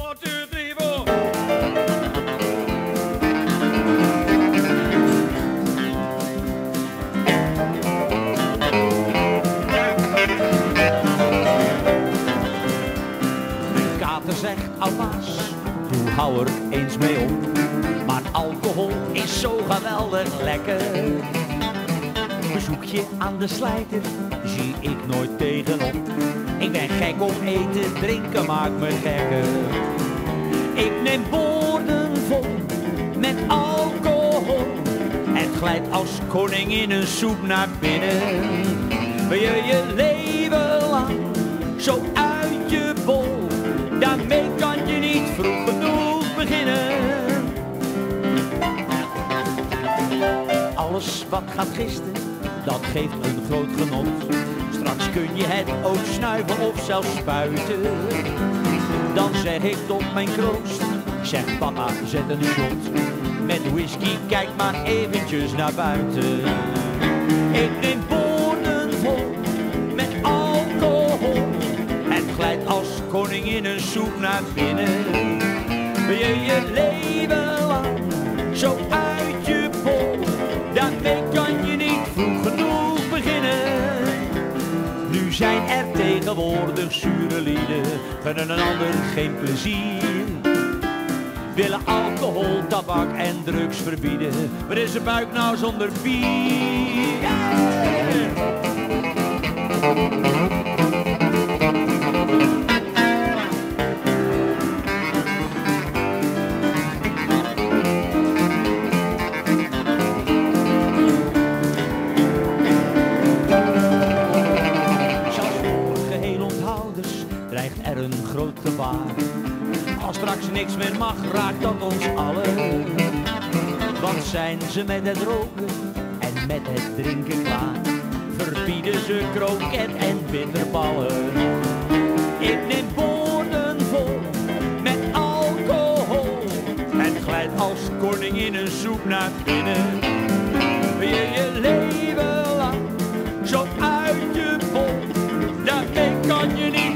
1, 2, 3, 4. Mijn kater zegt almaas, doe hou er eens mee op. Maar alcohol is zo geweldig lekker. Bezoekje aan de slijter zie ik nooit tegenop. Ik ben gek om eten, drinken maakt me gekker. Ik neem borden vol met alcohol. Het glijdt als koning in een soep naar binnen. Wil je je leven lang zo uit je bol? Daarmee kan je niet vroeg genoeg beginnen. Alles wat gaat gisten, dat geeft een groot genot. Straks kun je het ook snuiven of zelfs spuiten. Dan zeg ik tot mijn kroost, zeg papa zet een shot. Met whisky kijk maar eventjes naar buiten. Ik neem borden vol met alcohol. Het glijdt als koning in een soep naar binnen. Wil je je leven lang zo uit je bol? Daarmee kan je niet vroeg genoeg beginnen. Nu zijn er tegenwoordig zure lieden, gunnen een ander geen plezier. Willen alcohol, tabak en drugs verbieden. Wat is een buik nou zonder bier? Dreigt er een groot gevaar. Als straks niks meer mag, raakt dat ons allen. Want zijn ze met het roken en met het drinken klaar, verbieden ze kroket en bitterballen. Ik neem borden vol met alcohol. Het glijdt als koning in een soep naar binnen. Wil je je leven lang zo uit je bol? Daarmee kan je niet